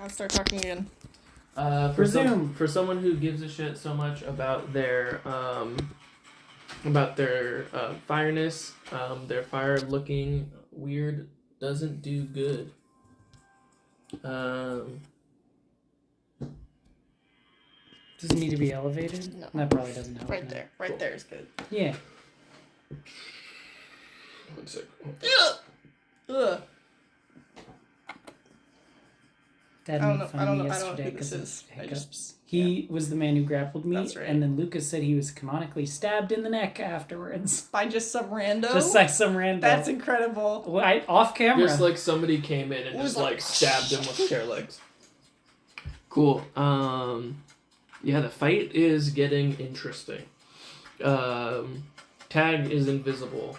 I'll start talking again. For someone who gives a shit so much about their fireness, their fire looking weird doesn't do good. Does it need to be elevated? No. That probably doesn't help. Right there. Right there is good. Yeah. 1 second. Ugh. Dad I don't made know. fun I of don't me know yesterday who because this of is. hiccups. He was the man who grappled me, That's right. and then Lucas said he was canonically stabbed in the neck afterwards. By just some rando? Just like some random. That's incredible. Well, off camera. Just like somebody came in and just like stabbed him with chair legs. Cool. Yeah, the fight is getting interesting. Tag is invisible.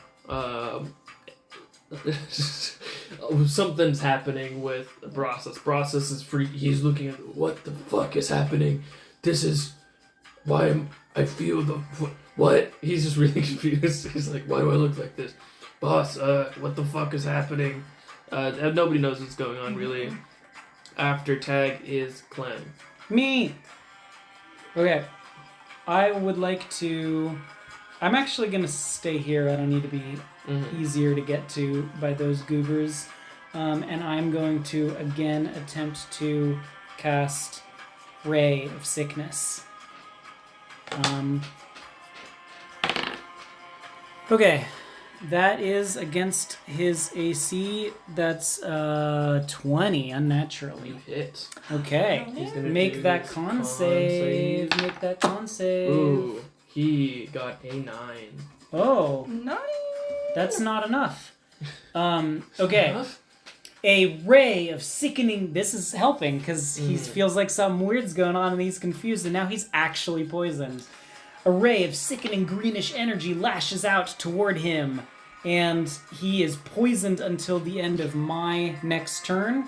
Something's happening with Brossus. Brossus is free. He's looking at what the fuck is happening. This is why I feel the what. He's just really confused. He's like, why do I look like this, boss? What the fuck is happening? Nobody knows what's going on really. After Tag is Clem. Me. Okay. I would like to. I'm actually gonna stay here. I don't need to be easier to get to by those goobers. And I'm going to again attempt to cast Ray of Sickness. Okay. That is against his AC. That's 20 unnaturally. You hit. Okay. He's gonna Make do that his con save. Make that con save. Ooh, he got a 9. Oh, Nice. that's not enough. Okay. Enough? A ray of sickening. This is helping because he feels like something weird's going on and he's confused and now he's actually poisoned. A ray of sickening greenish energy lashes out toward him and he is poisoned until the end of my next turn.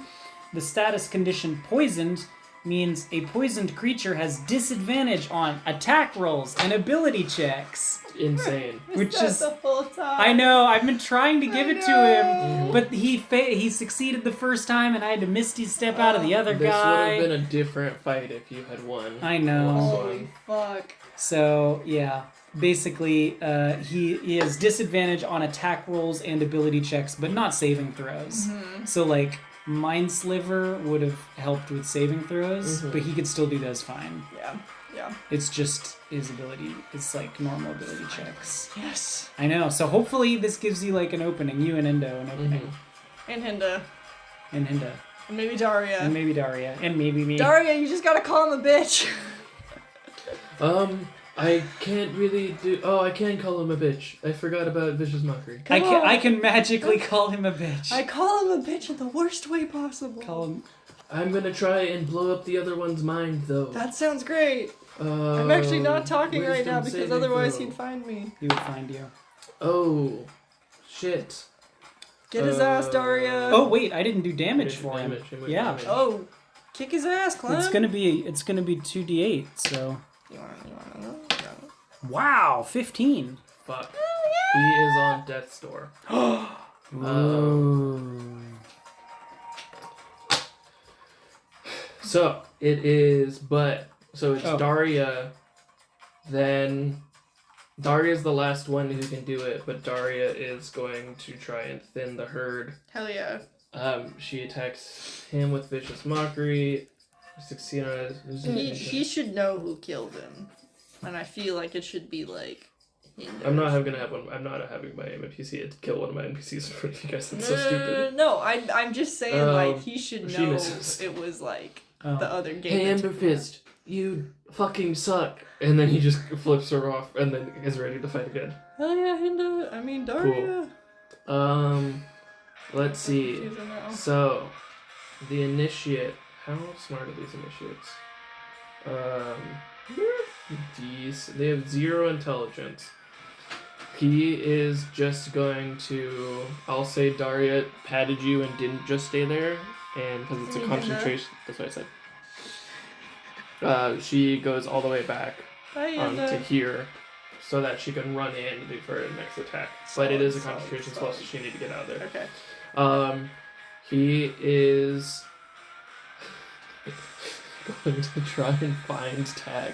The status condition poisoned means a poisoned creature has disadvantage on attack rolls and ability checks. Insane. Which That's is the whole time. I know, I've been trying to give it to him, Mhm. but he succeeded the first time and I had to Misty step out of the other This guy. would have been a different fight if you had won. I know. the last Holy one. fuck. So, yeah. Basically, he has disadvantage on attack rolls and ability checks, but not saving throws. So, like, Mind Sliver would have helped with saving throws, but he could still do those fine. Yeah. Yeah. It's just his ability. It's like normal ability checks. Yes. I know. So hopefully this gives you like an opening. You and Endo an opening. And Hinda. And Hinda. And maybe Daria. And maybe Daria. And maybe me. Daria, you just gotta call him a bitch. I can't really do. Oh, I can call him a bitch. I forgot about Vicious Mockery. I can magically call him a bitch. I call him a bitch in the worst way possible. Call him. I'm gonna try and blow up the other one's mind, though. That sounds great. I'm actually not talking right now because otherwise he'd find me. He would find you. Oh, shit. Get his ass, Daria. Oh wait, I didn't do damage for him. Damage, Yeah. damage. Oh, kick his ass, Clem. It's gonna be 2d8. So. You wanna know? Wow, 15. Fuck. He is on death's door. So it is, so it's Daria. Then Daria's the last one who can do it, but Daria is going to try and thin the herd. Hell yeah. She attacks him with Vicious Mockery. 16 on his. He should know who killed him, and I feel like it should be like. I'm not having my NPC kill one of my NPCs in front of you guys. That's so stupid. No, I'm just saying like he should she know misses. it was like the other game. Hey, Amber Fist, you fucking suck. And then he just flips her off and then is ready to fight again. Hell yeah, Hinda. I mean Daria. Cool. Let's see. She's in there. So, the initiate. How smart are these initiates? They have 0 intelligence. He is just going to. I'll say Daria patted you and didn't just stay there, and because it's a concentration. That's what I said. She goes all the way back to here, so that she can run in and do for her next attack. But it is a concentration spell, so she needs to get out of there. Okay. He is. going to try and find Tag.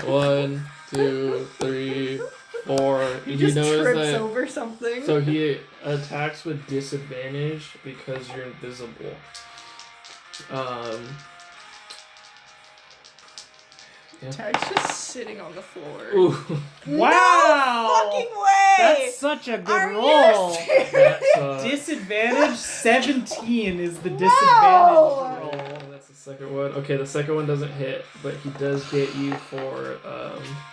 1, 2, 3, 4. He just knows trips that. over something. So he attacks with disadvantage because you're invisible. Yeah. Tag's just sitting on the floor. Ooh. Wow! No fucking way! That's such a good Are roll. you serious? That's, Disadvantage 17 is the disadvantage Wow. roll. that's the second one. Okay, the second one doesn't hit, but he does get you for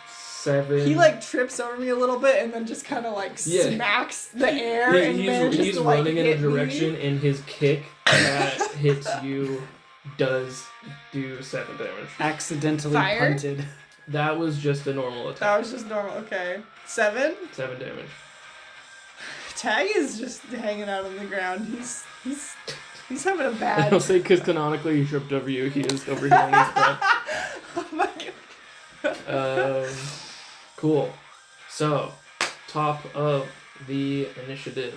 7. He like trips over me a little bit and then just kind of like Yeah. smacks the air and manages he's to like running in a hit direction, me. and his kick that hits you does do 7 damage. Accidentally Fire? punted. That was just a normal That attack. was just normal. Okay, 7. 7 damage. Tag is just hanging out on the ground. He's having a bad. I'll say because canonically he tripped over you. He is overhealing his breath. Oh my god. Cool. So, top of the initiative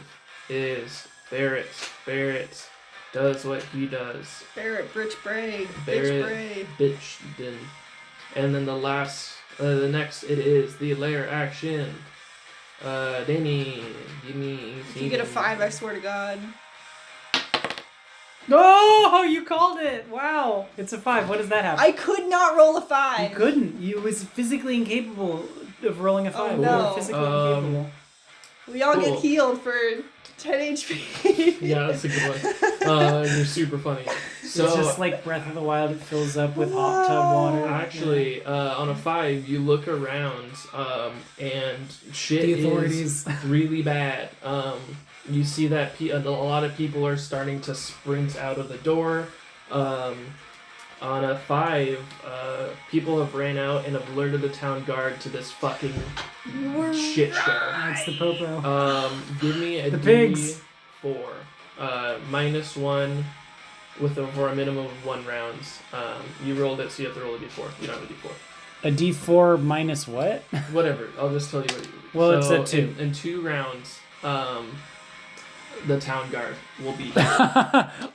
is Barrett. Barrett does what he does. Barrett, Bitch Bray, Barrett. Bitch Bray. Bitch then. And then the next it is the lair action. Danny, give me. If you get a 5, I swear to God. Oh, you called it! Wow, it's a 5. What does that happen? I could not roll a 5. You couldn't. You was physically incapable of rolling a 5. Oh, You no. were physically incapable. We all Cool. get healed for 10 HP. Yeah, that's a good one. You're super funny. So It's just like Breath of the Wild. It fills up with hot tub water. actually, on a 5, you look around, and shit The authorities. is really bad. You see that a lot of people are starting to sprint out of the door. On a 5, people have ran out and have alerted the town guard to this fucking shit show. That's the popo. Give me a The pigs. D4. -1 for a minimum of 1 rounds. You rolled it, so you have to roll a D4. You don't have a D4. A D4 minus what? Whatever. I'll just tell you what you Well, it's so a 2. In 2 rounds, the town guard will be.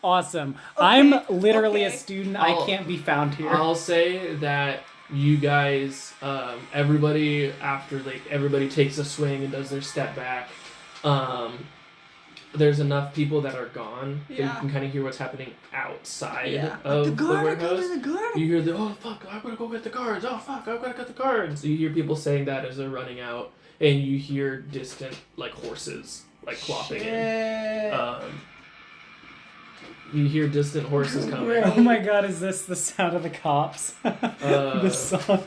Awesome. I'm literally a okay. student. I'll- I can't be found here. I'll say that you guys, everybody everybody takes a swing and does their step back. There's enough people that are gone that you Yeah. can kind of hear what's happening outside Yeah. of The guard, warehouse. the guard. You hear oh fuck, I'm gonna go get the guards. Oh fuck, I've gotta get the guards. So you hear people saying that as they're running out, and you hear distant like horses like clopping in. Shit. You hear distant horses coming. Oh my god, is this the sound of the cops? The song.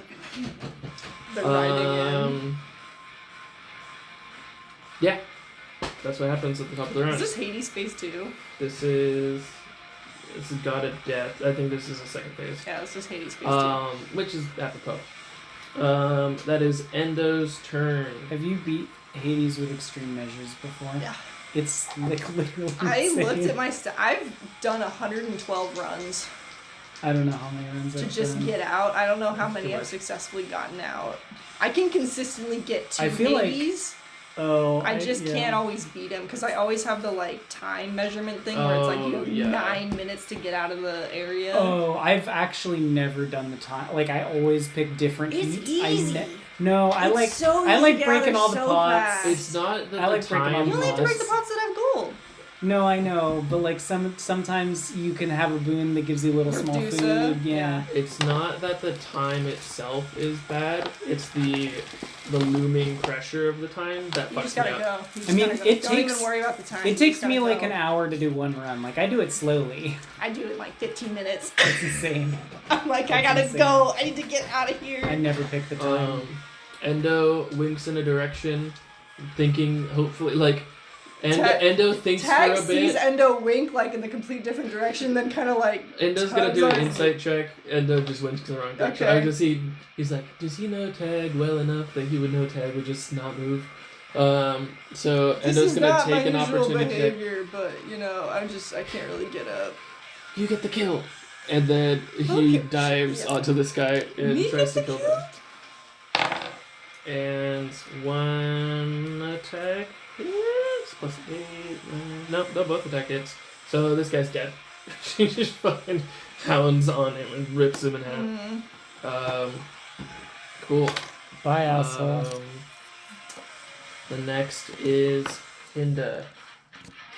They're riding in. Yeah, that's what happens at the top of the round. Is this Hades phase 2? This is God of Death. I think this is the second phase. Yeah, this is Hades phase 2. Which is apropos. That is Endo's turn. Have you beat Hades with extreme measures before? Yeah. It's like literally I insane. looked at my I've done 112 runs I don't know how many runs to I've just done. get out. I don't know how many Too I've much. successfully gotten out. I can consistently get 2 I feel like- Hades. Oh, I just yeah. can't always beat him because I always have the like time measurement thing where it's like you Oh, have yeah. 9 minutes to get out of the area. Oh, I've actually never done the time. Like I always pick different It's heats. easy. No, I It's like so I easy like to breaking gather all the so pots. fast. It's not that I like the breaking all time You only have to break the loss- pots that have gold. No, I know, but like sometimes you can have a boon that gives you a little small Medusa, food. Yeah. It's not that the time itself is bad. It's the looming pressure of the time that You fucks just me gotta up. go. You just I mean, gotta go. it Don't takes- even worry about the time. It You takes just me gotta like go. an hour to do one run. Like I do it slowly. I do it in like 15 minutes. It's insane. I'm like, I That's gotta insane. go. I need to get out of here. I never pick the time. Endo winks in a direction, thinking hopefully like Tag- Endo thinks Tag for a sees bit. Endo wink like in the complete different direction, then kind of like. Endo's gonna tugs do an on his- insight check. Endo just winks in the wrong direction. Okay. I just he's like, does he know Tag well enough that he would know Tag would just not move? So This Endo's is gonna not take my an usual opportunity check. behavior, but you know, I can't really get up. You get the kill. And then he Okay, dives yeah. onto this guy and Me tries to get kill the him. And 1 attack hits plus 8. Nope, they'll both attack hits. So this guy's dead. She just fucking hounds on him and rips him in half. Mm. Cool. Bye, asshole. The next is Hinda.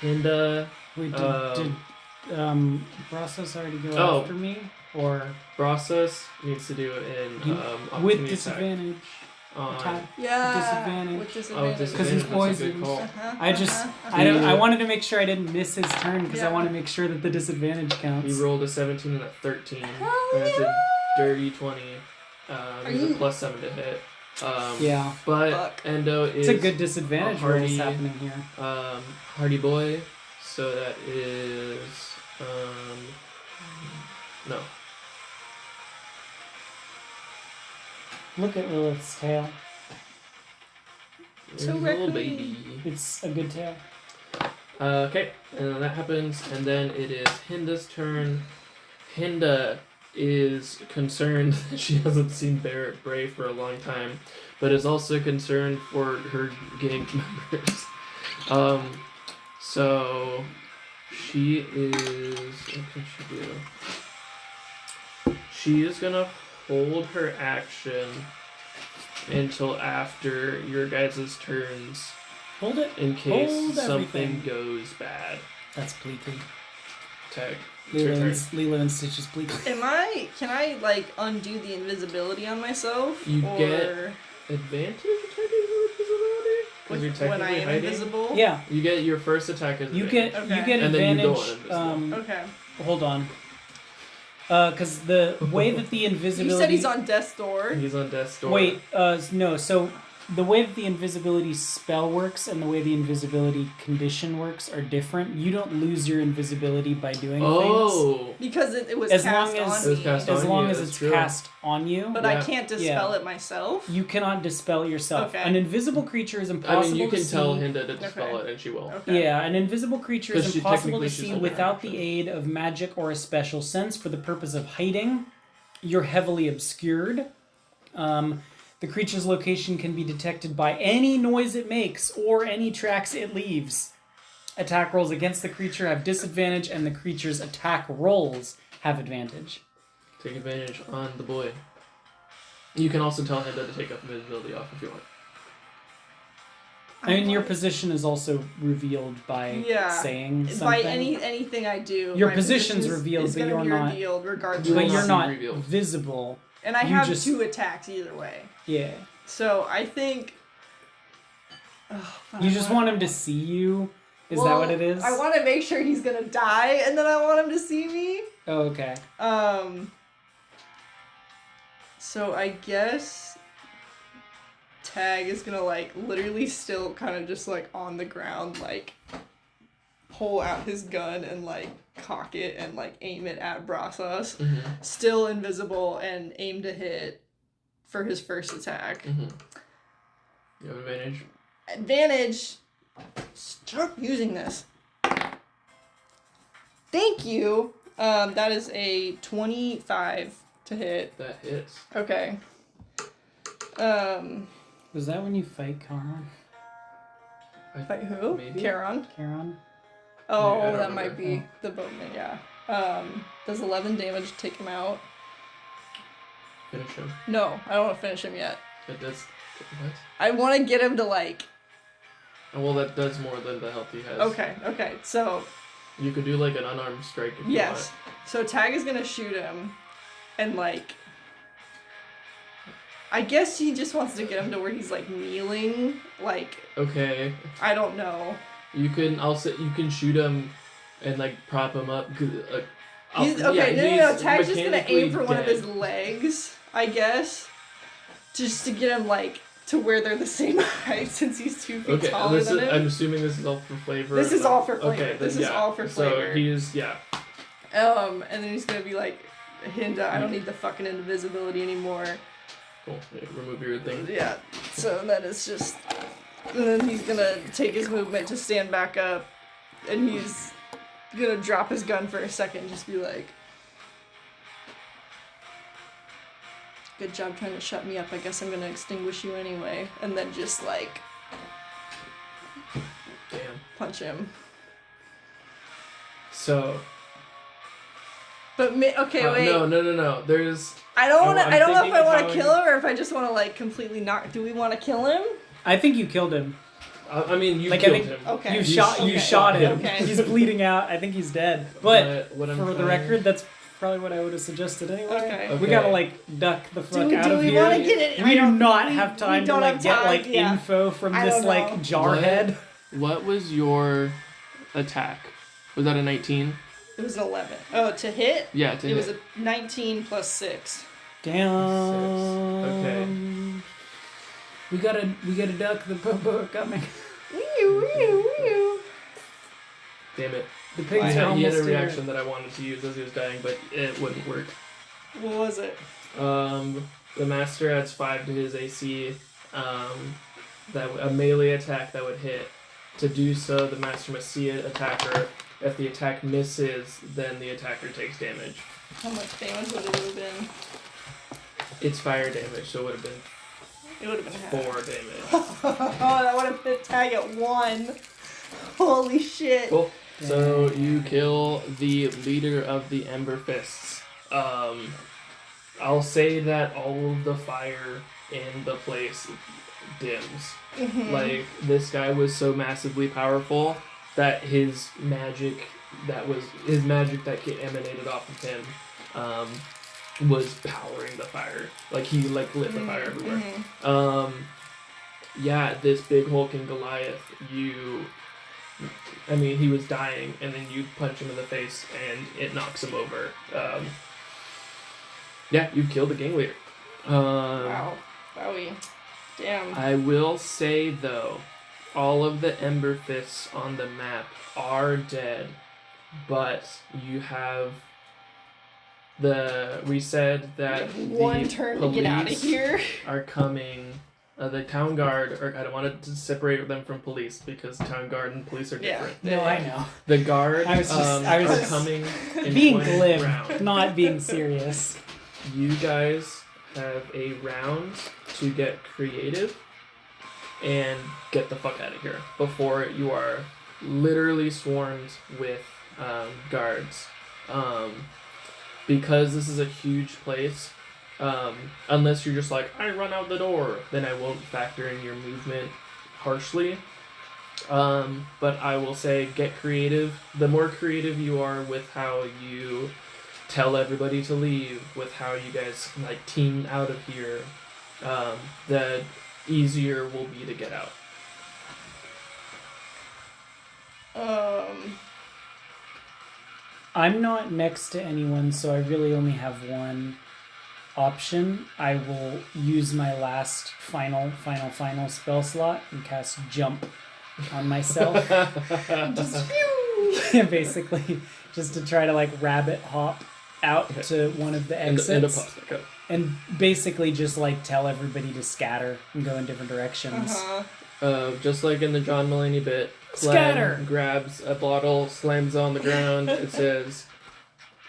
Hinda, Wait, did Brazos already go Oh. after me? Or Brassos needs to do it in You- opportunity with attack disadvantage? on- Attack. Yeah. Disadvantage. With Oh, disadvantage. Because disadvantage. he's That's a good poisoned. call. I just, Uh-huh. I don't. I wanted to make sure I didn't miss his turn because I Yeah. want to make sure that the disadvantage counts. He rolled a 17 and a 13. Hell That's yeah. a dirty 20. He's you- a plus 7 to hit. Yeah, But Fuck. Endo is it's a good disadvantage a roll hardy- happening here. Hardy Boy. So that is no. Look at Lilith's tail. So Little raccoon. baby. It's a good tail. Okay, and then that happens, and then it is Hinda's turn. Hinda is concerned that she hasn't seen Barrett Bray for a long time, but is also concerned for her gang members. So she is. What can she do? She is gonna hold her action until after your guys' turns, Hold it. in case Hold something everything. goes bad. That's Pleaky. Tag. It's your turn. Lilo and Stitch's Pleaky. Can I like undo the invisibility on myself? You or get Advantage attacking with visibility? Because you're when I technically am hiding. invisible? Yeah, You get your first attack as you advantage. get Okay. you get And then you go advantage. on Okay. Hold on. Because the way that the You invisibility. said he's on death's door. He's on death's door. Wait, no. So the way that the invisibility spell works and the way the invisibility condition works are different. You don't lose your invisibility by doing things. Oh. Because it was As cast long as- on It was me. cast As on long you, as that's it's true. cast on you, But Yeah. I can't dispel it myself. you cannot dispel yourself. Okay. An invisible creature is I impossible mean, you to can see. tell Hinda to dispel Okay. it, and she will. Okay. Yeah, an invisible creature 'Cause is she- impossible to technically she's see holding without action. the aid of magic or a special sense for the purpose of hiding. You're heavily obscured. The creature's location can be detected by any noise it makes or any tracks it leaves. Attack rolls against the creature have disadvantage, and the creature's attack rolls have advantage. Take advantage on the boy. You can also tell Hinda to take up invisibility off if you want. I mean, your position is also revealed by Yeah. saying something. By anything I do, Your my position's position revealed, is but gonna you're be not- revealed regardless. You But will you're see not revealed. visible. And I you have just- 2 attacks either way. Yeah. So I think. You just want him to see you? Is that what it is? I want to make sure he's gonna die, and then I want him to see me. Oh, okay. So I guess Tag is gonna like literally still kind of just like on the ground, like pull out his gun and like cock it and like aim it at Brazos. Mm-hmm. Still invisible and aim to hit for his first attack. Mm-hmm. You have advantage. Advantage. Stop using this. Thank you. That is a 25 to hit. That hits. Okay. Was that when you fight Charon? Fight who? Maybe. Charon. Charon? Oh, Maybe, I don't that might remember. be the boatman, yeah. Does 11 damage take him out? Finish him. No, I don't want to finish him yet. That does. What? I want to get him to like. Oh, well, that does more than the health he has. Okay. So, You could do like an unarmed strike if yes. So Tag is gonna shoot him, and like. I guess he just wants to get him to where he's like kneeling, like you want. Okay. I don't know. You can also you can shoot him, and like prop him up. He's yeah, okay. No. he's Tag's just gonna aim for mechanically one of his dead. legs, I guess, just to get him like to where they're the same height since he's 2 feet Okay, taller this than is, him. I'm assuming this is all for flavor. This is all for flavor. Okay, This then, is yeah. all for flavor. So he's yeah. And then he's gonna be like, Hinda, I don't need the fucking invisibility anymore. Cool. Yeah, remove your thing. Yeah. So that is just. And then he's gonna take his movement to stand back up, and he's gonna drop his gun for a second, and just be like. Good job trying to shut me up. I guess I'm gonna extinguish you anyway. And then just like Damn. punch him. So But okay, wait. No. There's. I don't want to. I'm I don't know if thinking I of want how to kill him or if I just want to like completely knock. Do we want to kill him? I think you killed him. I mean, you Like, I killed think- him. Okay. You shot him. Okay. He's bleeding out. I think he's dead. But what I'm for the trying- record, that's probably what I would have suggested anyway. Okay. We gotta like duck the fuck Do out we of here. want to get it? We I do don't- not we- have time we to don't like have get time, like yeah. info from I this don't like know. jarhead. What was your attack? Was that a 19? It was an 11. Oh, to hit? Yeah, to It hit. was a 19 plus 6. Damn. Okay. We gotta duck the popo coming. Damn it. The He pigs are had almost a here. reaction that I wanted to use as he was dying, but it wouldn't work. What was it? The master adds 5 to his AC. A melee attack that would hit. To do so, the master must see an attacker. If the attack misses, then the attacker takes damage. How much damage would it have been? It's fire damage, so it would have been It would have been 4 half. damage. Oh, that would have hit tag at 1. Holy shit. Cool. So you kill the leader of the Ember Fists. I'll say that all of the fire in the place dims. Like, this guy was so massively powerful that his magic that emanated off of him was powering the fire. Like, he like lit the fire everywhere. Yeah, this big hulking Goliath, he was dying, and then you punch him in the face, and it knocks him over. Yeah, you killed the gang leader. Wow. Wowie. Damn. I will say, though, all of the Ember Fists on the map are dead, but you have we said that One the turn to get out of police here. are coming. The town guard, I don't want to separate them from police because town guard and police are different. No, I know. The guard I was just are coming in Being 20 glib, rounds. not being serious. You guys have a round to get creative and get the fuck out of here before you are literally swarmed with guards. Because this is a huge place, unless you're just like, I run out the door, then I won't factor in your movement harshly. But I will say get creative. The more creative you are with how you tell everybody to leave, with how you guys like team out of here, the easier will be to get out. I'm not next to anyone, so I really only have one option. I will use my last final spell slot and cast jump on myself. Basically, just to try to like rabbit hop out to one of the exits. And basically just like tell everybody to scatter and go in different directions. Just like in the John Mulaney bit, Clem Scatter! grabs a bottle, slams it on the ground. It says,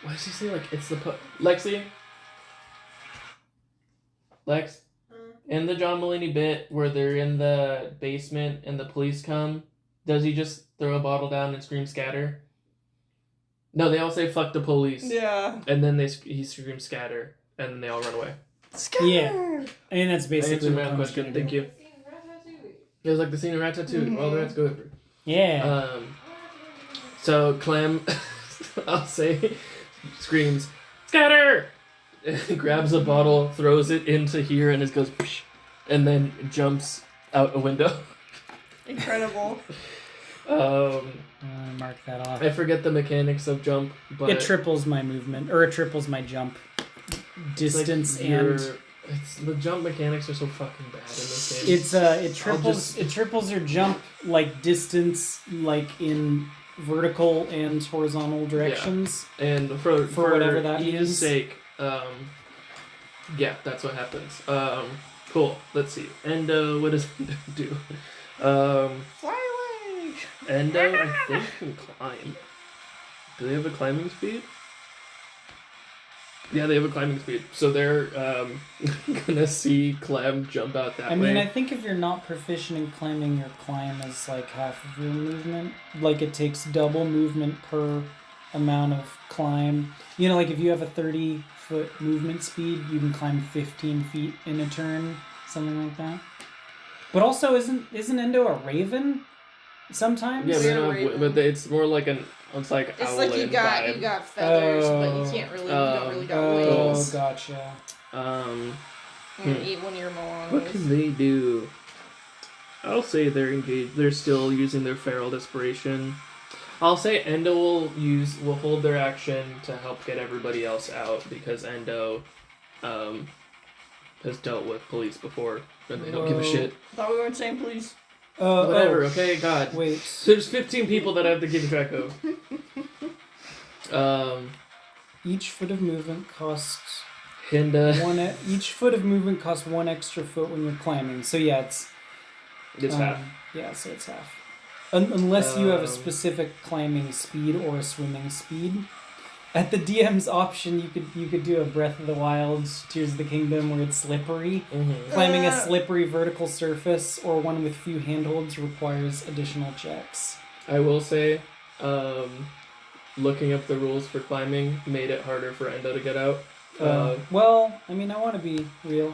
"What does he say? Like it's the Lexi." Lex, in the John Mulaney bit where they're in the basement and the police come, does he just throw a bottle down and scream "scatter"? No, they all say "fuck the police." Yeah. And then he screams "scatter," and then they all run away. Scatter! Yeah. I mean, that's basically Answer what my Clem's question. gonna Thank do. you. It was like the scene in Ratatouille. All the rats go over. Yeah. So Clem, I'll say, screams, "Scatter!" And grabs a bottle, throws it into here, and it goes, psh, and then jumps out a window. Incredible. Mark that off. I forget the mechanics of jump, but It triples my movement, or it triples my jump distance, and the jump mechanics are so fucking bad in this game. it triples your jump like distance, like in vertical and horizontal directions. And for whatever that ease means. sake, yeah, that's what happens. Cool. Let's see. Endo, what does Endo do? Fly away! Endo, I think, can climb. Do they have a climbing speed? Yeah, they have a climbing speed. So they're gonna see Clem jump out that way. I mean, I think if you're not proficient in climbing, your climb is like half of your movement. Like it takes double movement per amount of climb. You know, like if you have a 30-foot movement speed, you can climb 15 feet in a turn, something like that. But also, isn't Endo a raven? Sometimes. Yeah, They're but it's more like it's like It's owlin like you vibe. got feathers, but you can't really. You don't really got Oh, wings. gotcha. Eat one of your What can Moanas. they do? I'll say they're engaged. They're still using their feral desperation. I'll say Endo will hold their action to help get everybody else out because Endo has dealt with police before and they don't give a Whoa. shit. Thought we weren't saying please. Whatever, Oh, okay, God. wait. There's 15 people that I have to keep track of. Each foot of movement costs Hinda. each foot of movement costs 1 extra foot when you're climbing. So yeah, it's half. Yeah, so it's half. Unless you have a Um, specific climbing speed or a swimming speed. At the DM's option, you could do a Breath of the Wild, Tears of the Kingdom, where it's slippery. Mm-hmm. Climbing a slippery vertical surface or one with few handholds requires additional checks. I will say, looking up the rules for climbing made it harder for Endo to get out. Well, I mean, I want to be real.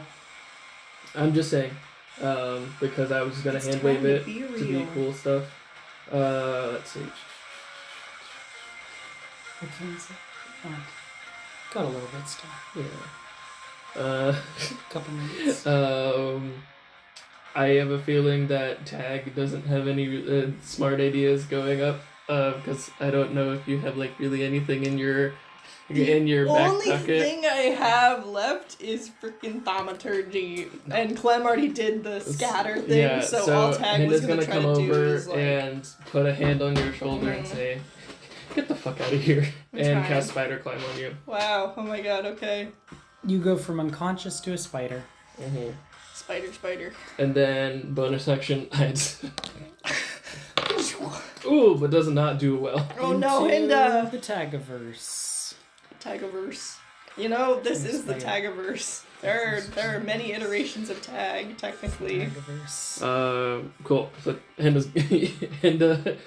I'm just saying, because I was just gonna It's hand wave time to it be to be real. cool stuff. Let's see. What can I say? Oh, got a little bit still. Yeah. Couple minutes. I have a feeling that Tag doesn't have any smart ideas going up. Because I don't know if you have like really anything in your back Only pocket. thing I have left is freaking thaumaturgy, and Clem already did the scatter thing, Yeah, so all Tag was Hinda's gonna try come to do over is like. and put a hand on your shoulder and Mhm. say, "Get the fuck out of here!" I'm and trying. cast spider climb on you. Wow! Oh my God! Okay. You go from unconscious to a spider. Mm-hmm. Spider. And then bonus action hides. Ooh, but does not do well. Oh no, Into Hinda! the Tagaverse. Tagaverse. You know, this Yes, is the I Tagaverse. There are many iterations of Tag, technically. Tagaverse. Cool. So Hinda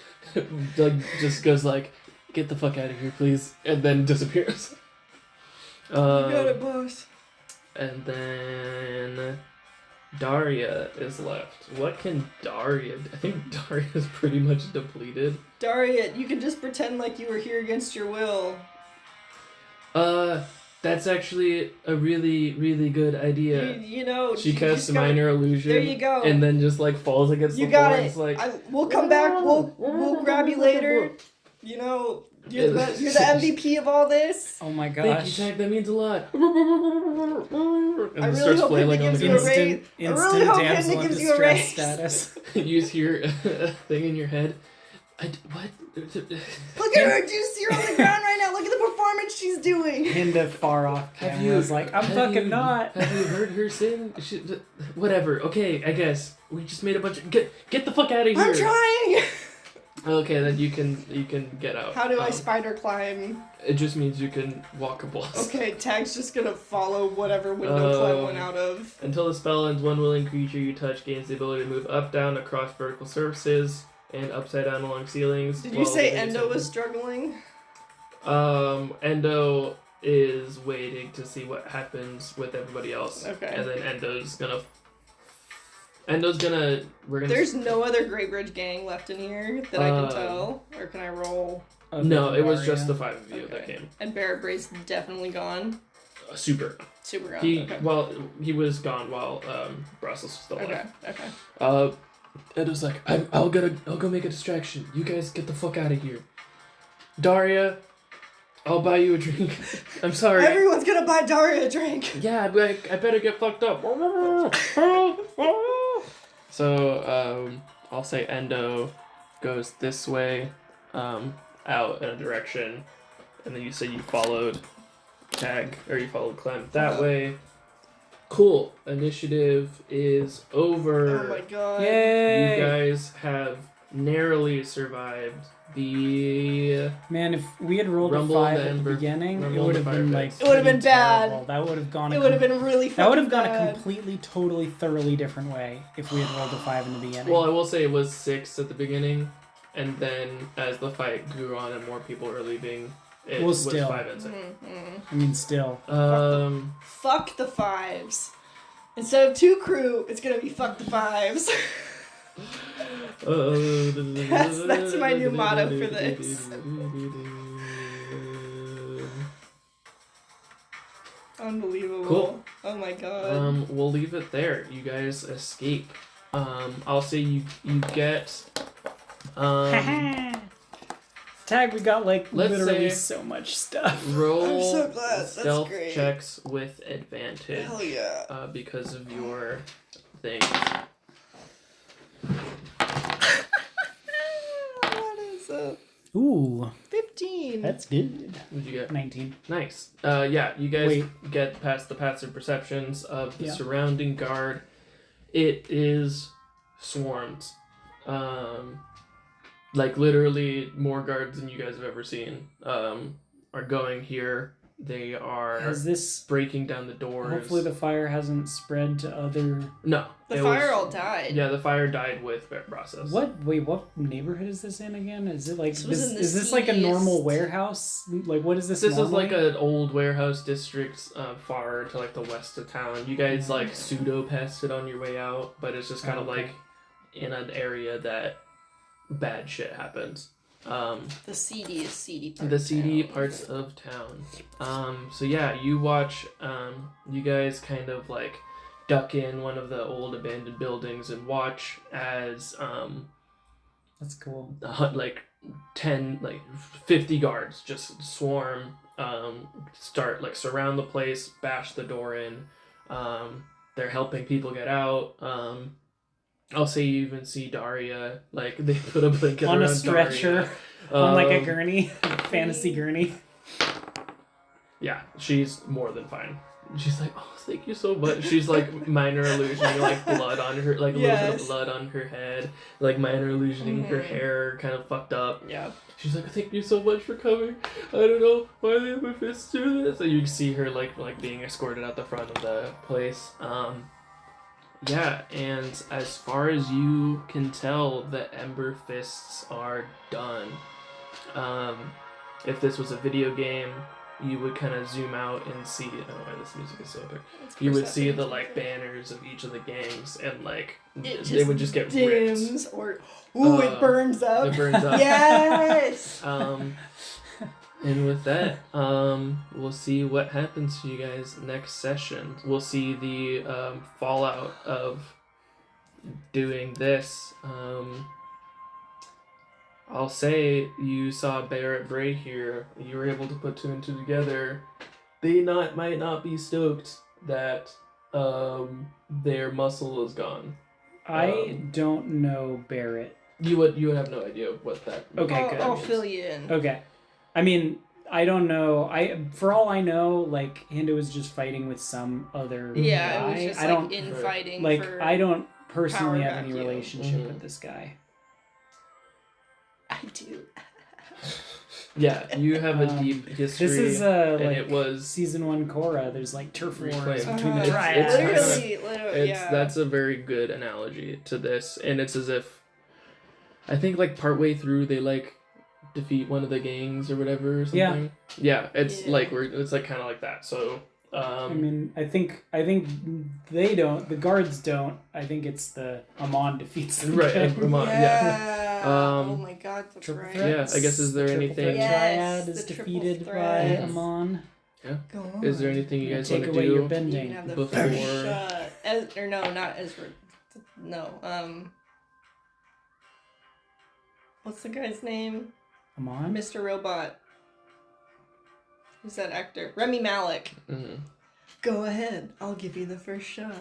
like just goes like, "Get the fuck out of here, please," and then disappears. You got it, boss. And then Daria is left. What can Daria? I think Daria is pretty much depleted. Daria, you can just pretend like you were here against your will. That's actually a really, really good idea. You know, She you casts just gotta- minor illusion. There you go. And then just like falls against You the got floor. it. And it's like, We'll come back. We'll grab you later. You know, you're the MVP of all this. Oh my "Thank you, gosh. Tag. That means a lot." And I it really starts hope flailing Hinda on the gives you a ground. raise. Instant, I really instant hope damsel Hinda in gives you a distress raise. status. You just hear a thing in your head. What? Look at her. You're on the ground right now. Look at the performance she's doing. Hinda far off Have camera you- is like, I'm have fucking you- not. Have you heard her sing? Whatever. Okay, I guess we just made a bunch of get the fuck out of here. I'm trying. Okay, then you can get out. How do I spider climb? It just means you can walk a block. Okay, Tag's just gonna follow whatever window Clem went out of. Until the spell ends, one willing creature you touch gains the ability to move up, down, across vertical surfaces, and upside down along ceilings. Did you while say within a Endo second. was struggling? Endo is waiting to see what happens with everybody else. Okay. And then we're gonna There's no other Great Bridge gang left in here that I can Um, tell, or can I roll? No, it was just the 5 of you that Okay. came. And Barrett Brace definitely gone. Super. Super gone. okay. He was gone while Brussels was still alive. Okay. Endo's like, I'll go make a distraction. You guys get the fuck out of here. Daria, I'll buy you a drink. I'm sorry. Everyone's gonna buy Daria a drink. Yeah, I better get fucked up. So, I'll say Endo goes this way, out in a direction, and then you say you followed Tag, or you followed Clem that way. Cool. Initiative is over. Oh my god. Yay! You guys have narrowly survived the... Man, if we had rolled Rumble a 5 the at the Ember- beginning, it Rumble would the have been Fire like Pits. It would have been pretty bad. terrible. That would have gone. It would have been really fucking That would have gone a bad. completely, totally, thoroughly different way if we had rolled a 5 in the beginning. Well, I will say it was 6 at the beginning, and then as the fight grew on and more people were leaving, It Well, was still. 5 and 6. I mean, still. Fuck the fives. Instead of 2 crew, it's gonna be fuck the fives. That's my new motto for this. Unbelievable. Cool. Oh my god. We'll leave it there. You guys escape. I'll say you get Tag, we got like Let's literally say- so much stuff. roll I'm so glad. That's stealth great. checks with advantage. Hell yeah. Because of your thing. What is it? Ooh, 15. that's good. What'd you get? 19. Nice. Yeah, you guys Wait. get past the passive perceptions of the Yeah. surrounding guard. It is swarmed. Like literally more guards than you guys have ever seen are going here. They are Has this? breaking down the doors. Hopefully, the fire hasn't spread to other. No. The it fire was- all died. Yeah, the fire died with Bear Process. What? Wait, what neighborhood is this in again? Is it like This was in the is this like a normal seediest- warehouse? Like, what is this? This is normally? like an old warehouse district far to like the west of town. You guys like pseudo passed it on your way out, but it's just kind of Okay. like in an area that bad shit happens. The seedy part. The of seedy town. parts of town. So yeah, you watch. You guys kind of like duck in one of the old abandoned buildings and watch as That's cool. like 10 like 50 guards just swarm, start like surround the place, bash the door in. They're helping people get out. I'll say you even see Daria, like they put a blanket On a around stretcher, Daria. on like a gurney, fantasy gurney. Yeah, she's more than fine. She's like, oh, thank you so much. She's like minor illusioning like blood on her, like a little bit of Yes. blood on her head, like minor illusioning her Mhm. hair, kind of fucked up. Yeah. She's like, thank you so much for coming. I don't know why the Emberfists do this. And you see her like being escorted out the front of the place. Yeah, and as far as you can tell, the Emberfists are done. If this was a video game, you would kind of zoom out and see. I don't know why this music is so epic. You would see the like banners of each of the gangs, and like they would just get ripped. dims or it burns up. It burns up. Yes. And with that, we'll see what happens to you guys next session. We'll see the fallout of doing this. I'll say you saw Barrett Bray here. You were able to put 2 and 2 together. They might not be stoked that their muscle is gone. I don't know Barrett. You would have no idea what that. Okay, good. I'll fill you in. Okay. I mean, I don't know. For all I know, like Hindo was just fighting with some other Yeah, guy. it was just I like don't infighting. like. for... I don't personally power have any vacuum. relationship Mhm. with this guy. I do. Yeah, you have a deep history. This is and like it was season 1 Korra. There's like turf wars Reclaim. between the It's- dryads. Literally, yeah. That's a very good analogy to this, and it's as if I think like partway through they like defeat one of the gangs or whatever or something. Yeah, it's Yeah. like it's like kind of like that. So I mean, I think they don't. The guards don't. I think it's the Amon defeats them. Right, Amon, yeah. Um, Oh my god, that's Triple right. threat. Yeah, I guess is there Triple anything- threat Yes, triad is the triple defeated by threat. Amon. Go on. is there anything you Yeah, guys take want to away your do? You bending. can have the before- first shot. Or no, not Ezra. No. What's the guy's name? Amon. Mr. Robot. Who's that actor? Remy Malik. Mm-hmm. Go ahead. I'll give you the first shot.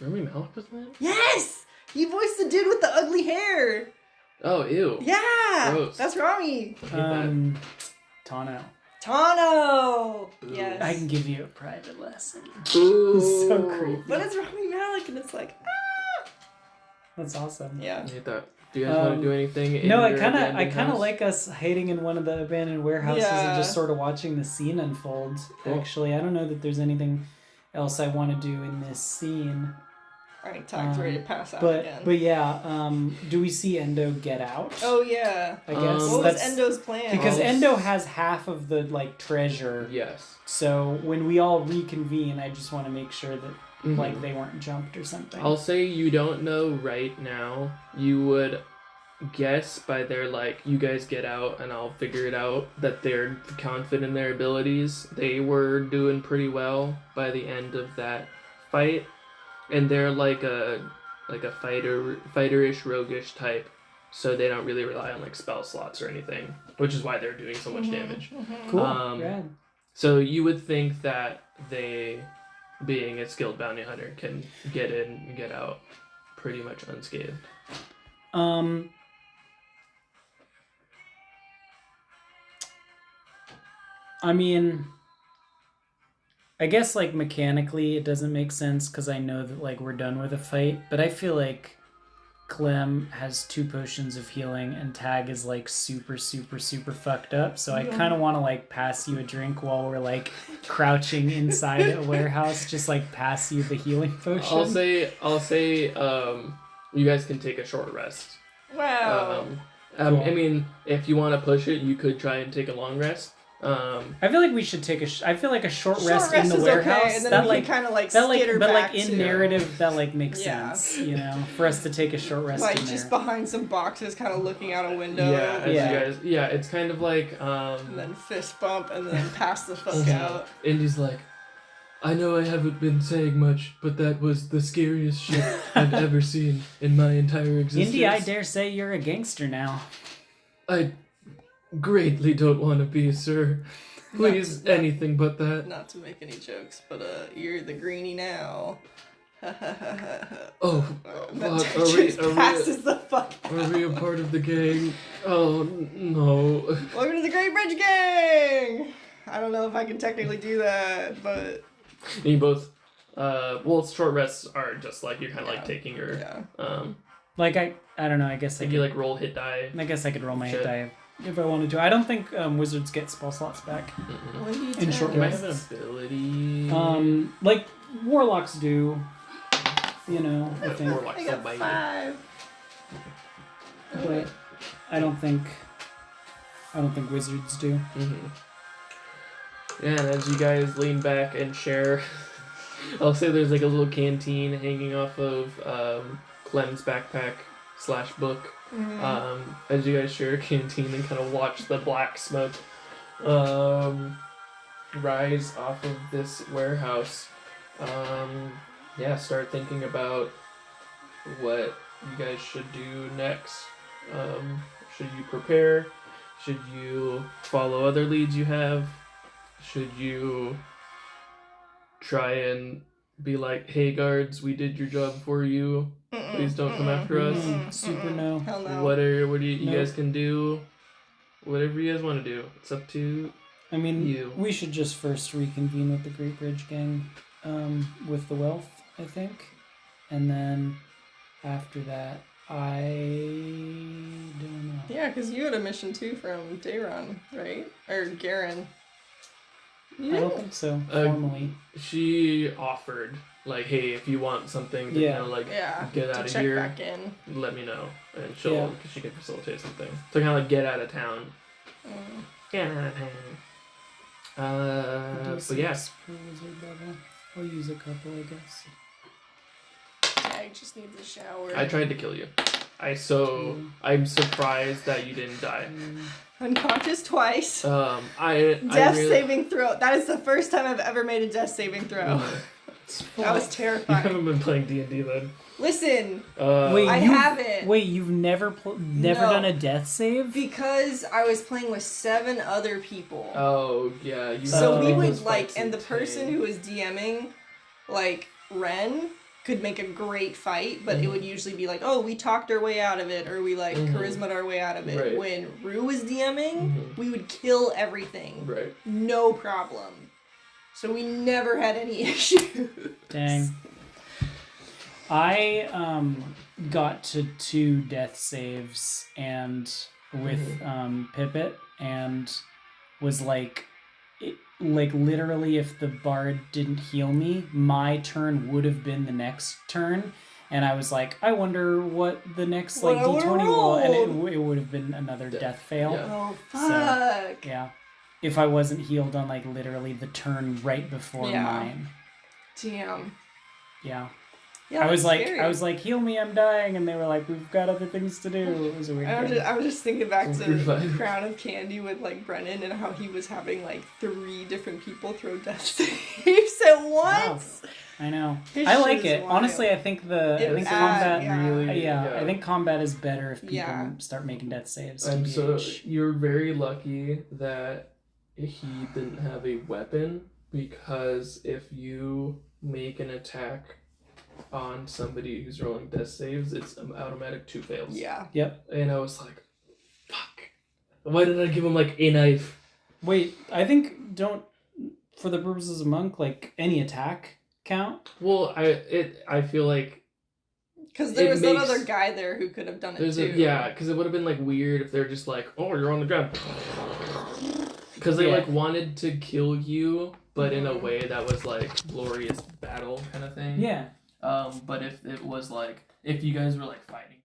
Remy Malik was that? Yes! He voiced the dude with the ugly hair. Oh, ew. Yeah! Gross. That's Rami. I hate that. Tano. Tano! Ooh. Yes. I can give you a private lesson. Ooh. So creepy. But it's Rami Malik and it's like, ah! That's awesome. Yeah. I hate that. Do you guys want to do anything? In No, I your kind abandoned of house? like us hiding in one of the abandoned warehouses and Yeah. just sort of watching the scene unfold. Cool. Actually, I don't know that there's anything else I want to do in this scene. I think Tag's ready to pass out But again. yeah, do we see Endo get out? Oh yeah. I guess What was that's Endo's plan? because I'll Endo has half of the like treasure. Yes. So when we all reconvene, I just want to make sure that Mhm. like they weren't jumped or something. I'll say you don't know right now. You would guess by their like, you guys get out and I'll figure it out, that they're confident in their abilities. They were doing pretty well by the end of that fight, and they're like a fighter-ish, roguish type, so they don't really rely on like spell slots or anything, which is why they're doing so much damage. Cool. Um, Rad. So you would think that they, being a skilled bounty hunter, can get in and get out pretty much unscathed. I mean, I guess like mechanically it doesn't make sense because I know that like we're done with a fight, but I feel like Clem has 2 potions of healing and Tag is like super fucked up, so I kind of want to like pass you a drink while we're like crouching inside a warehouse, just like pass you the healing potion. I'll say you guys can take a short rest. Wow. Cool. I mean, if you want to push it, you could try and take a long rest. I feel like we should take I feel like a short rest in the is warehouse. okay, and then that we like can kind of like that like skitter but back like in to, narrative that like makes Yeah. sense, you know, for us to take a short rest like in just there. behind some boxes, kind of looking out a window. yeah, as Yeah. you guys, yeah, it's kind of like And then fist bump, and then pass the fuck out. Indy's like, I know I haven't been saying much, but that was the scariest shit I've ever seen in my entire existence. Indy, I dare say you're a gangster now. I greatly don't want to be, sir. Please, Not- anything but that. Not to make any jokes, but you're the greenie now. Oh, That fuck, just passes the fuck are we a part of the gang? Oh, no. Welcome to the Great Bridge Gang! I don't know if I can technically do that, but And you both, well, short rests are just like, you're kind of like Yeah. taking your, yeah. Like I don't know. I guess I like could, you like roll hit die. I guess I could roll my hit Shit. die if I wanted to. I don't think wizards get spell slots back. Mm-mm. When do you In turn? short You might have rests. an ability. Like warlocks do. You know, I think, Warlock's I so got mighty. 5. but I don't think wizards do. Mm-hmm. Yeah, and as you guys lean back and share, I'll say there's like a little canteen hanging off of Clem's backpack / book. As you guys share a canteen and kind of watch the black smoke rise off of this warehouse. Yeah, start thinking about what you guys should do next. Should you prepare? Should you follow other leads you have? Should you try and be like, hey guards, we did your job for you. Please don't come after us. Super no. Hell no. What do you Nope. guys can do? Whatever you guys want to do. It's up to I mean, You. we should just first reconvene with the Great Bridge Gang, with the wealth, I think, and then after that, I don't know. Yeah, because you had a mission too from Dayron, right? Or Garen. I don't think so. Uh, Formally, she offered like, hey, if you want something to Yeah. kind of like Yeah. get to out of check here, back in. let me know, and Yeah. she can facilitate something to kind of like get out of town. Mm. Get out of town. But yeah, per wizard level. I'll use a couple, I guess. Tag just needs a shower. I tried to kill you. I'm surprised that you didn't die. Unconscious twice. I Death really, saving throw. That is the first time I've ever made a death saving throw. That was You terrifying. haven't been playing D&D then. Listen, Wait, I you've- haven't. Wait, you've never never No. done a death save? because I was playing with 7 other people. Oh yeah, you So have we to make would those like, fights and the person insane. who was DMing, like Ren, could make a great fight, but it would usually be like, oh, we talked our way out of it, or we like charisma'd our way out of it. Right. When Rue was DMing, we would kill everything, Right. no problem. So we never had any issues. Dang. I got to 2 death saves and with Pippet and was like literally if the bard didn't heal me, my turn would have been the next turn, And I was like, I wonder what the next What like I would've D20 will, and rolled. it would have been another death fail. Yeah. Oh So- fuck. Yeah. If I wasn't healed on like literally the turn right before Yeah. mine. Damn. Yeah. Yeah, I was that's like, scary. heal me, I'm dying, and they were like, we've got other things to do. It was a weird. game. I was just thinking back It's to a weird vibe. Crown of Candy with like Brennan and how he was having like 3 different people throw death saves at once. I know. His I shit like is it. wild. Honestly, I think It combat. yeah. really- Yeah, I think combat is better if people Yeah. start making death saves. And so TBH. you're very lucky that he didn't have a weapon, because if you make an attack on somebody who's rolling death saves, it's an automatic 2 fails. Yeah. And I was like, fuck. Why did I give him like a knife? Wait, I think for the purposes of monk, like any attack count. Well, I feel like Because there It was that makes- other guy there who could have done it there's too. because it would have been like weird if they're just like, oh, you're on the ground. Because they Yeah. like wanted to kill you, but in a Mhm. way that was like glorious battle kind of thing. Yeah. But if it was like, if you guys were like fighting